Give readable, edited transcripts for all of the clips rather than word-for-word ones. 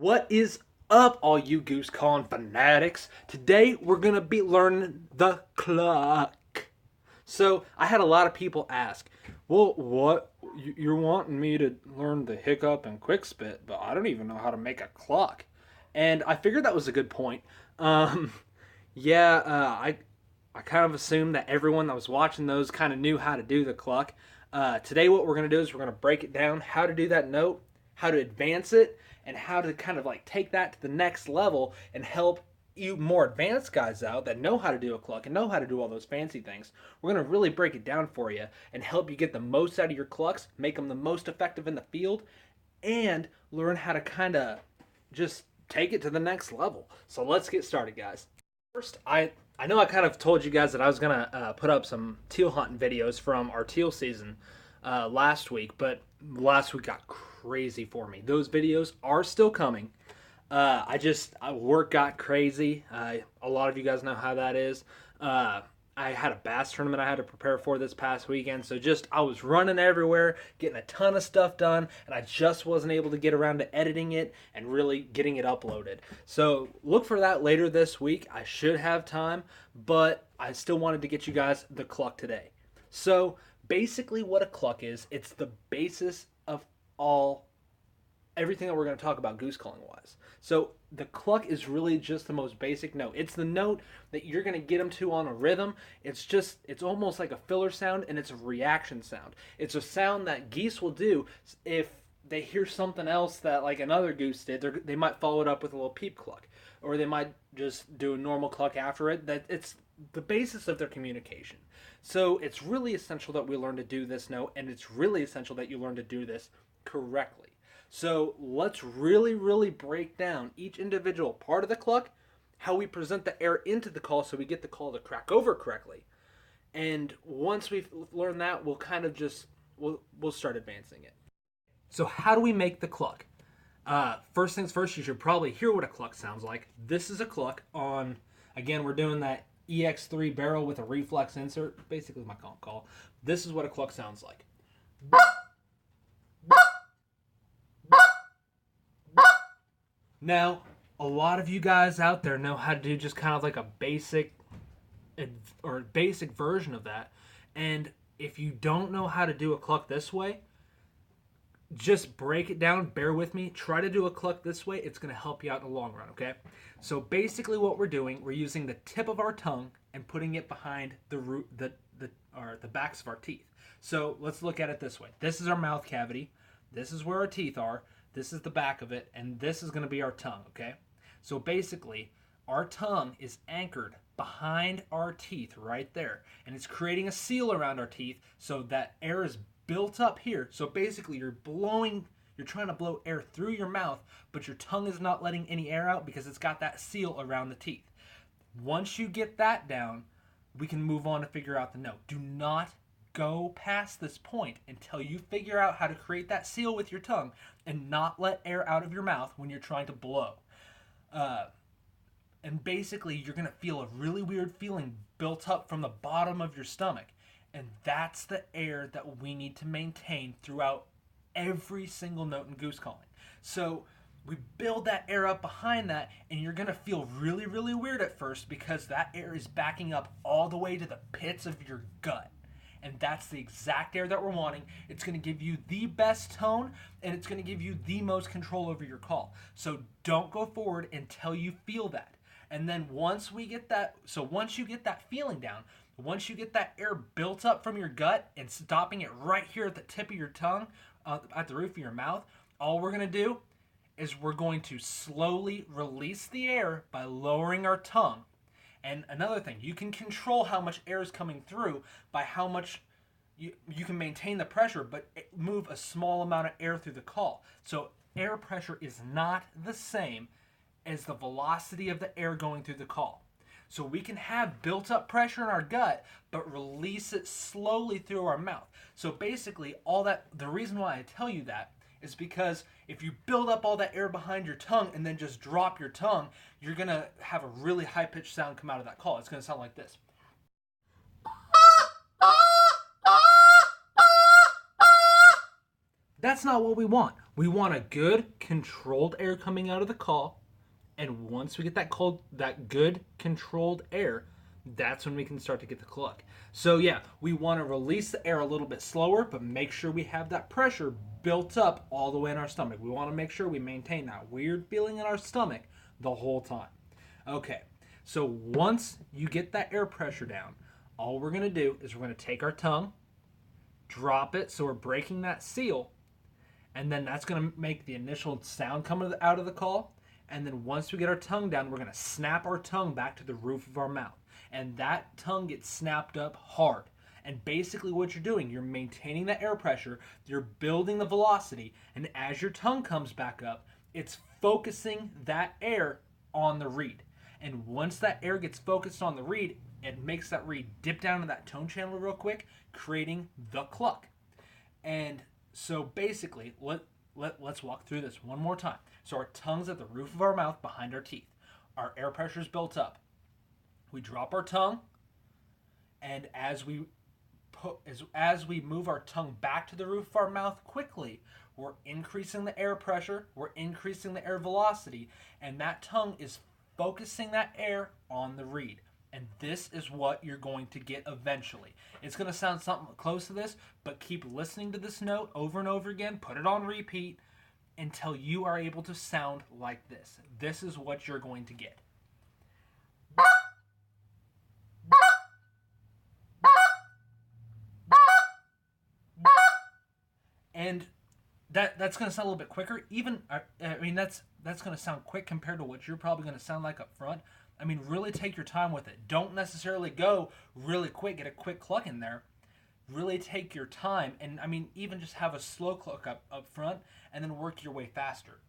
What is up, all you goose calling fanatics? Today we're gonna be learning the cluck. So I had a lot of people ask, "Well, what you're wanting me to learn the hiccup and quick spit, but I don't even know how to make a cluck." And I figured that was a good point. Um, yeah, I kind of assumed that everyone that was watching those kind of knew how to do the cluck. Today, what we're going to do is we're going to break it down, how to do that note, how to advance it, and how to kind of like take that to the next level and help you more advanced guys out that know how to do a cluck and know how to do all those fancy things. We're going to really break it down for you and help you get the most out of your clucks, make them the most effective in the field, and learn how to kind of just take it to the next level. So let's get started, guys. First, I know I kind of told you guys that I was gonna put up some teal hunting videos from our teal season last week, but last week got crazy for me. Those videos are still coming. Work got crazy. A lot of you guys know how that is. I had a bass tournament I had to prepare for this past weekend, so just I was running everywhere, getting a ton of stuff done, and I just wasn't able to get around to editing it and really getting it uploaded. So look for that later this week. I should have time, but I still wanted to get you guys the cluck today. So basically, what a cluck is, it's the basis of all everything that we're going to talk about goose calling wise. So the cluck is really just the most basic note. It's the note that you're going to get them to on a rhythm. It's almost like a filler sound, and it's a reaction sound. It's a sound that geese will do if they hear something else that like another goose did. They might follow it up with a little peep cluck, or they might just do a normal cluck after it. That it's the basis of their communication. So it's really essential that we learn to do this note, and it's really essential that you learn to do this correctly. So let's really, really break down each individual part of the cluck, how we present the air into the call so we get the call to crack over correctly. And once we've learned that, we'll kind of just we'll start advancing it. So how do we make the cluck? First things first, you should probably hear what a cluck sounds like. This is a cluck on, again, we're doing that EX3 barrel with a reflex insert, basically my call. This is what a cluck sounds like. Now, a lot of you guys out there know how to do just kind of like a basic version of that. And if you don't know how to do a cluck this way, just break it down. Bear with me. Try to do a cluck this way. It's going to help you out in the long run, okay? So basically what we're doing, we're using the tip of our tongue and putting it behind the root, the backs of our teeth. So let's look at it this way. This is our mouth cavity. This is where our teeth are. This is the back of it, and this is going to be our tongue, okay? So basically, our tongue is anchored behind our teeth right there, and it's creating a seal around our teeth so that air is built up here. So basically, you're trying to blow air through your mouth, but your tongue is not letting any air out because it's got that seal around the teeth. Once you get that down, we can move on to figure out the note. Do not go past this point until you figure out how to create that seal with your tongue and not let air out of your mouth when you're trying to blow. And basically, you're going to feel a really weird feeling built up from the bottom of your stomach. And that's the air that we need to maintain throughout every single note in goose calling. So we build that air up behind that, and you're going to feel really, really weird at first because that air is backing up all the way to the pits of your gut. And that's the exact air that we're wanting. It's going to give you the best tone, and it's going to give you the most control over your call. So don't go forward until you feel that. And then once you get that feeling down, once you get that air built up from your gut and stopping it right here at the tip of your tongue, at the roof of your mouth, all we're going to do is we're going to slowly release the air by lowering our tongue. And another thing, you can control how much air is coming through by how much you can maintain the pressure, but move a small amount of air through the call. So air pressure is not the same as the velocity of the air going through the call. So we can have built up pressure in our gut, but release it slowly through our mouth. So basically, the reason why I tell you that is because if you build up all that air behind your tongue and then just drop your tongue, you're going to have a really high-pitched sound come out of that call. It's going to sound like this. That's not what we want. We want a good, controlled air coming out of the call. And once we get that good, controlled air, that's when we can start to get the cluck. So yeah, we want to release the air a little bit slower, but make sure we have that pressure built up all the way in our stomach. We want to make sure we maintain that weird feeling in our stomach the whole time. Okay, so once you get that air pressure down, all we're going to do is we're going to take our tongue, drop it so we're breaking that seal, and then that's going to make the initial sound come out of the call. And then once we get our tongue down, we're going to snap our tongue back to the roof of our mouth. And that tongue gets snapped up hard. And basically what you're doing, you're maintaining the air pressure, you're building the velocity, and as your tongue comes back up, it's focusing that air on the reed. And once that air gets focused on the reed, it makes that reed dip down to that tone channel real quick, creating the cluck. And so basically, let's walk through this one more time. So our tongue's at the roof of our mouth behind our teeth. Our air pressure's built up. We drop our tongue, and as we move our tongue back to the roof of our mouth quickly, we're increasing the air pressure, we're increasing the air velocity, and that tongue is focusing that air on the reed. And this is what you're going to get eventually. It's going to sound something close to this, but keep listening to this note over and over again. Put it on repeat until you are able to sound like this. This is what you're going to get. And that's going to sound a little bit quicker. Even I mean that's going to sound quick compared to what you're probably going to sound like up front. I mean, really take your time with it. Don't necessarily go really quick, get a quick cluck in there. Really take your time, and I mean, even just have a slow cluck up front, and then work your way faster.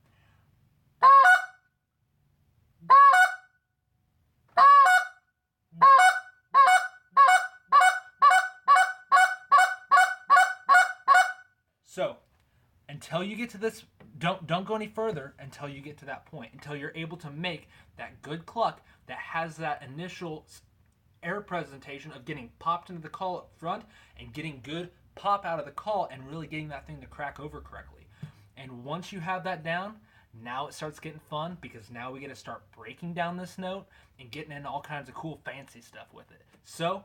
So, until you get to this, don't go any further until you get to that point, until you're able to make that good cluck that has that initial air presentation of getting popped into the call up front and getting good pop out of the call and really getting that thing to crack over correctly. And once you have that down, now it starts getting fun because now we get to start breaking down this note and getting in all kinds of cool fancy stuff with it. So,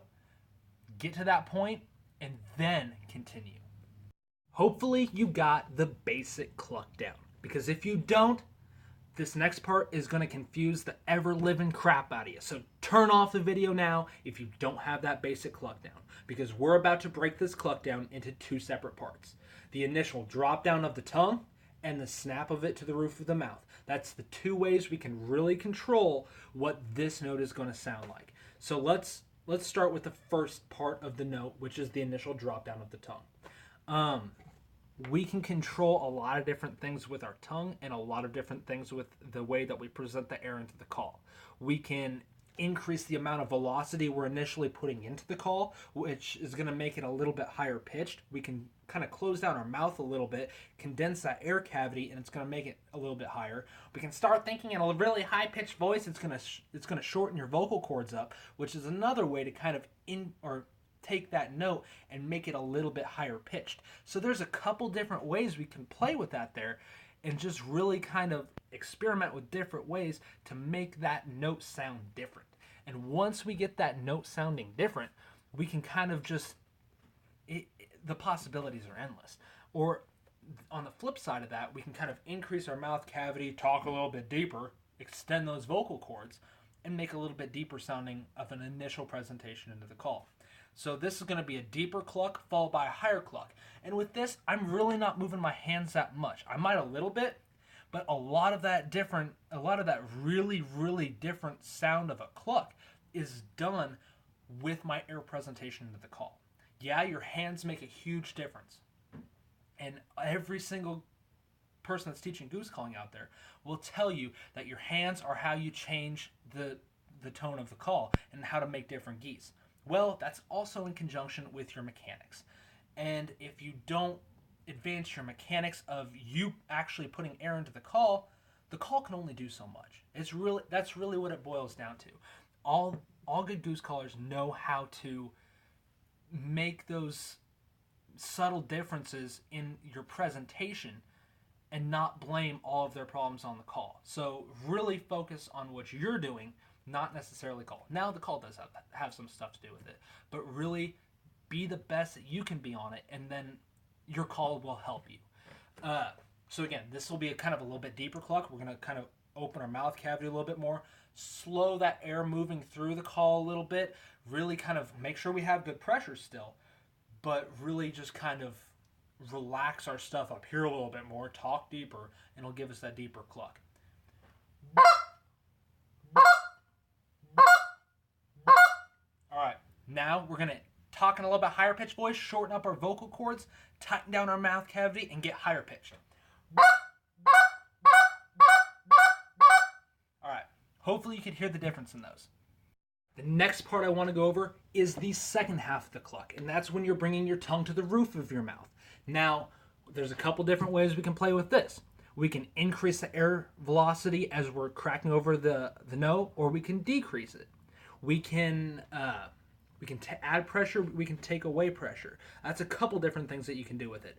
get to that point and then continue. Hopefully you got the basic cluck down, because if you don't, this next part is going to confuse the ever-living crap out of you. So turn off the video now if you don't have that basic cluck down, because we're about to break this cluck down into two separate parts. The initial drop down of the tongue and the snap of it to the roof of the mouth. That's the two ways we can really control what this note is going to sound like. So let's start with the first part of the note, which is the initial drop down of the tongue. We can control a lot of different things with our tongue and a lot of different things with the way that we present the air into the call. We can increase the amount of velocity we're initially putting into the call, which is going to make it a little bit higher pitched. We can kind of close down our mouth a little bit, condense that air cavity, and it's going to make it a little bit higher. We can start thinking in a really high pitched voice. It's going to shorten your vocal cords up, which is another way to kind of take that note and make it a little bit higher pitched. So there's a couple different ways we can play with that there and just really kind of experiment with different ways to make that note sound different. And once we get that note sounding different, we can kind of just, the possibilities are endless. Or on the flip side of that, we can kind of increase our mouth cavity, talk a little bit deeper, extend those vocal cords, and make a little bit deeper sounding of an initial presentation into the call. So this is going to be a deeper cluck followed by a higher cluck. And with this, I'm really not moving my hands that much. I might a little bit, but a lot of that really, really different sound of a cluck is done with my air presentation into the call. Yeah, your hands make a huge difference. And every single person that's teaching goose calling out there will tell you that your hands are how you change the tone of the call and how to make different geese. Well, that's also in conjunction with your mechanics. And if you don't advance your mechanics of you actually putting air into the call can only do so much. That's really what it boils down to. All good goose callers know how to make those subtle differences in your presentation and not blame all of their problems on the call. So really focus on what you're doing, not necessarily call. Now the call does have some stuff to do with it, but really be the best that you can be on it, and then your call will help you. So again, this will be a kind of a little bit deeper cluck. We're going to kind of open our mouth cavity a little bit more, slow that air moving through the call a little bit, really kind of make sure we have good pressure still, but really just kind of relax our stuff up here a little bit more, talk deeper, and it'll give us that deeper cluck. All right, now we're going to talk in a little bit higher pitched voice, shorten up our vocal cords, tighten down our mouth cavity, and get higher pitched. All right, hopefully you can hear the difference in those. The next part I want to go over is the second half of the cluck, and that's when you're bringing your tongue to the roof of your mouth. Now, there's a couple different ways we can play with this. We can increase the air velocity as we're cracking over the note, or we can decrease it. We can add pressure, we can take away pressure. That's a couple different things that you can do with it.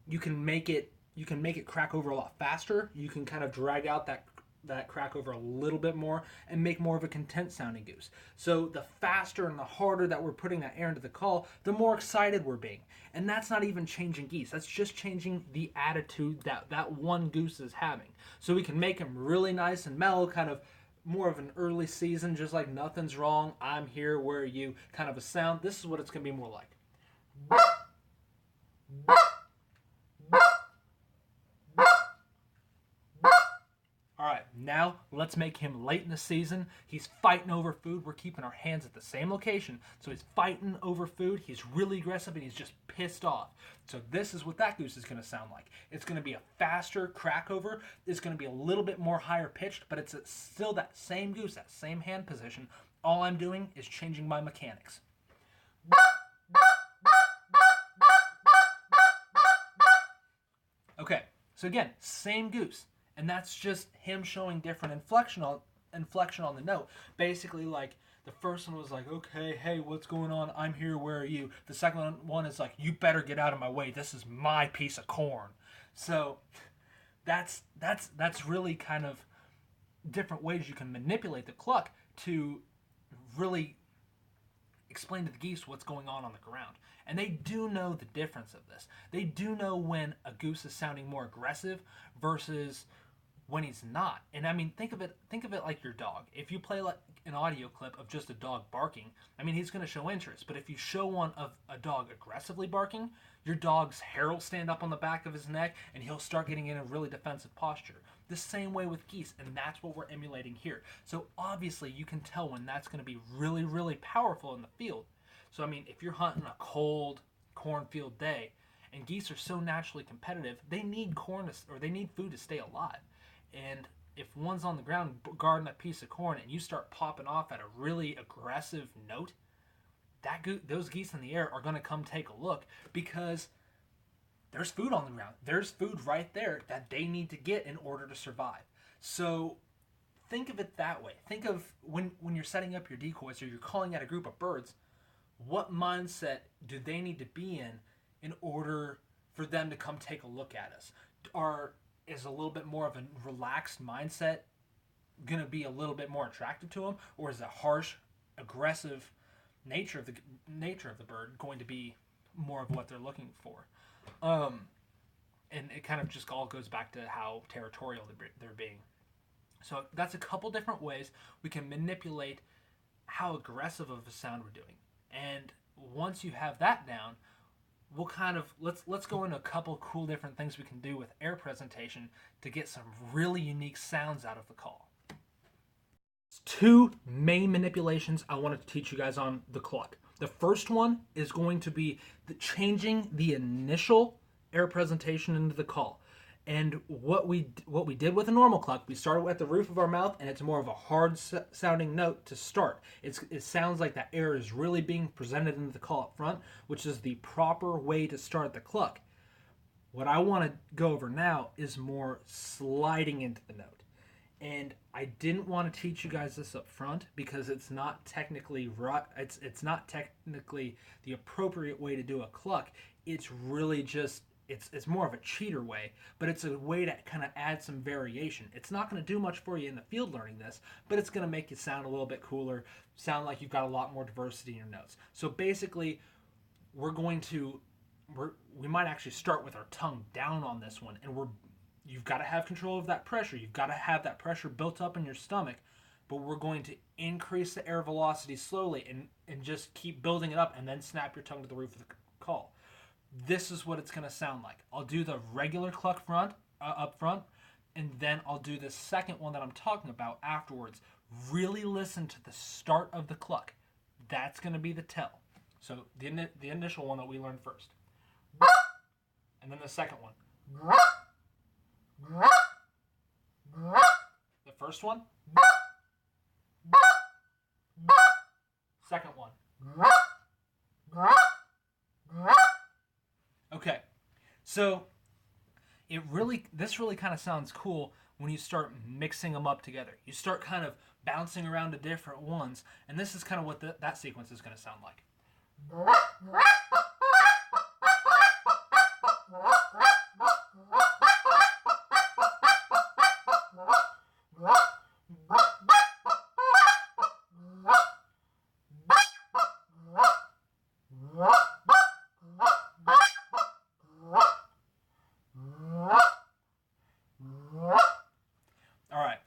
You can make it crack over a lot faster. You can kind of drag out that crack over a little bit more and make more of a content sounding goose. So the faster and the harder that we're putting that air into the call, the more excited we're being. And that's not even changing geese. That's just changing the attitude that one goose is having. So we can make him really nice and mellow, kind of more of an early season, just like nothing's wrong, I'm here, where are you, kind of a sound. This is what it's going to be more like. All right, now let's make him late in the season. He's fighting over food. We're keeping our hands at the same location. So he's fighting over food. He's really aggressive and he's just pissed off. So this is what that goose is going to sound like. It's going to be a faster crack over. It's going to be a little bit more higher pitched, but it's still that same goose, that same hand position. All I'm doing is changing my mechanics. Okay, so again, same goose. And that's just him showing different inflection on the note. Basically, like, the first one was like, okay, hey, what's going on? I'm here, where are you? The second one is like, you better get out of my way. This is my piece of corn. So that's really kind of different ways you can manipulate the cluck to really explain to the geese what's going on the ground. And they do know the difference of this. They do know when a goose is sounding more aggressive versus when he's not. And I mean, think of it like your dog. If you play like an audio clip of just a dog barking, I mean, he's going to show interest. But if you show one of a dog aggressively barking, your dog's hair will stand up on the back of his neck and he'll start getting in a really defensive posture. The same way with geese, and that's what we're emulating here. So obviously you can tell when that's going to be really, really powerful in the field. So I mean, if you're hunting a cold cornfield day and geese are so naturally competitive, they need they need food to stay alive. And if one's on the ground guarding that piece of corn and you start popping off at a really aggressive note, those geese in the air are going to come take a look because there's food on the ground. There's food right there that they need to get in order to survive. So think of it that way. Think of when you're setting up your decoys or you're calling out a group of birds, what mindset do they need to be in order for them to come take a look at us? Is a little bit more of a relaxed mindset going to be a little bit more attractive to them, or is the harsh, aggressive nature of the bird going to be more of what they're looking for? And it kind of just all goes back to how territorial they're being. So that's a couple different ways we can manipulate how aggressive of a sound we're doing. And once you have that down, we'll kind of let's go into a couple cool different things we can do with air presentation to get some really unique sounds out of the call. Two main manipulations I wanted to teach you guys on the cluck. The first one is going to be changing the initial air presentation into the call. And what we did with a normal cluck, we started at the roof of our mouth, and it's more of a hard sounding note to start. It sounds like that air is really being presented into the call up front, which is the proper way to start the cluck. What I want to go over now is more sliding into the note. And I didn't want to teach you guys this up front because it's not technically right. It's not technically the appropriate way to do a cluck. It's really just it's more of a cheater way, but it's a way to kind of add some variation. It's not going to do much for you in the field learning this, but it's going to make you sound a little bit cooler, sound like you've got a lot more diversity in your notes. So basically, we're going to we might actually start with our tongue down on this one, and you've got to have control of that pressure. You've got to have that pressure built up in your stomach, but we're going to increase the air velocity slowly and just keep building it up, and then snap your tongue to the roof of the call. This is what it's going to sound like. I'll do the regular cluck up front, and then I'll do the second one that I'm talking about afterwards. Really listen to the start of the cluck. That's going to be the tell. So the initial one that we learned first. And then the second one. The first one. Second one. Okay, so this really kind of sounds cool when you start mixing them up together. You start kind of bouncing around to different ones, and this is kind of what that sequence is going to sound like.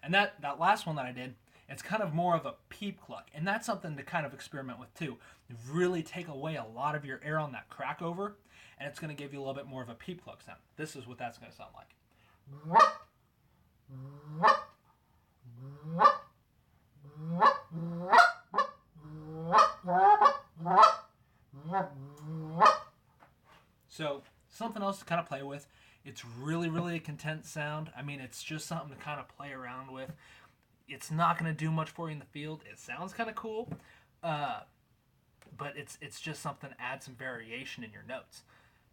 And that last one that I did, it's kind of more of a peep cluck. And that's something to kind of experiment with too. Really take away a lot of your air on that crack over, and it's going to give you a little bit more of a peep cluck sound. This is what that's going to sound like. So something else to kind of play with. It's really, really a content sound. I mean, it's just something to kind of play around with. It's not going to do much for you in the field. It sounds kind of cool, but it's just something to add some variation in your notes.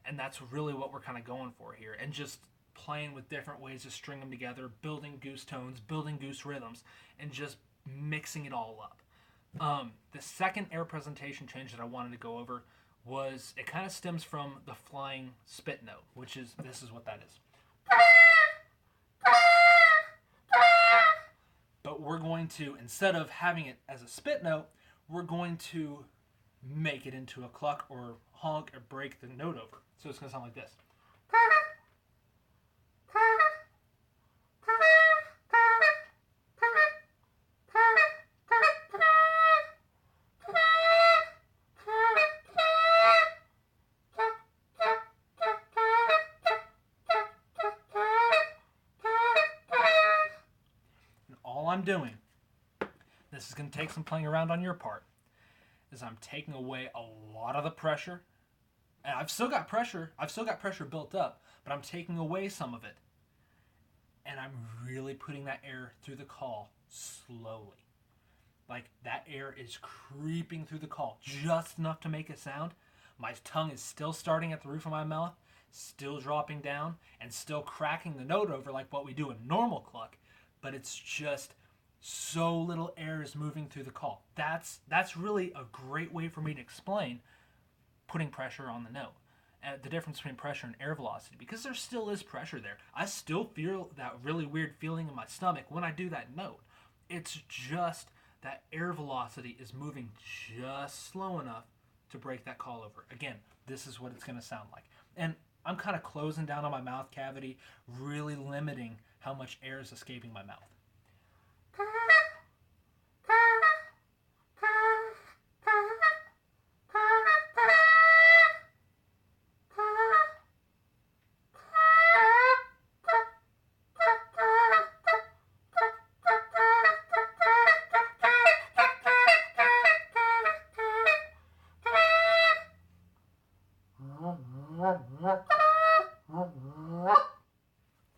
And that's really what we're kind of going for here. And just playing with different ways to string them together, building goose tones, building goose rhythms, and just mixing it all up. The second air presentation change that I wanted to go over was, it kind of stems from the flying spit note, this is what that is. But we're going to, instead of having it as a spit note, we're going to make it into a cluck or honk or break the note over. So it's going to sound like this. I'm doing, this is going to take some playing around on your part, is I'm taking away a lot of the pressure, and I've still got pressure built up, but I'm taking away some of it, and I'm really putting that air through the call slowly. Like, that air is creeping through the call just enough to make a sound. My tongue is still starting at the roof of my mouth, still dropping down, and still cracking the note over like what we do in normal cluck, but it's just so little air is moving through the call. That's really a great way for me to explain putting pressure on the note. The difference between pressure and air velocity, because there still is pressure there. I still feel that really weird feeling in my stomach when I do that note. It's just that air velocity is moving just slow enough to break that call over. Again, this is what it's going to sound like. And I'm kind of closing down on my mouth cavity, really limiting how much air is escaping my mouth.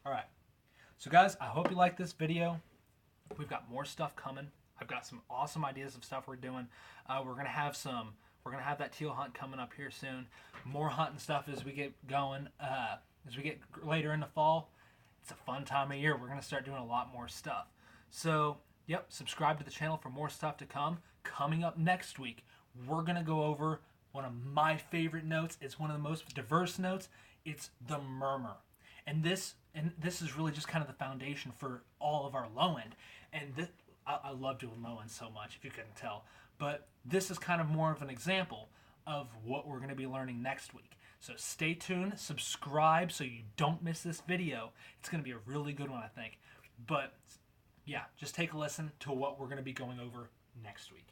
Alright, so guys, I hope you like this video. We've got more stuff coming. I've got some awesome ideas of stuff we're doing. We're gonna have that teal hunt coming up here soon. More hunting stuff as we get going. As we get later in the fall, it's a fun time of year. We're gonna start doing a lot more stuff. So, yep, subscribe to the channel for more stuff to come. Coming up next week, we're going to go over one of my favorite notes. It's one of the most diverse notes. It's the murmur. And this is really just kind of the foundation for all of our low end. And this, I love doing low end so much, if you couldn't tell. But this is kind of more of an example of what we're going to be learning next week. So stay tuned, subscribe so you don't miss this video. It's going to be a really good one, I think. But yeah, just take a listen to what we're going to be going over next week.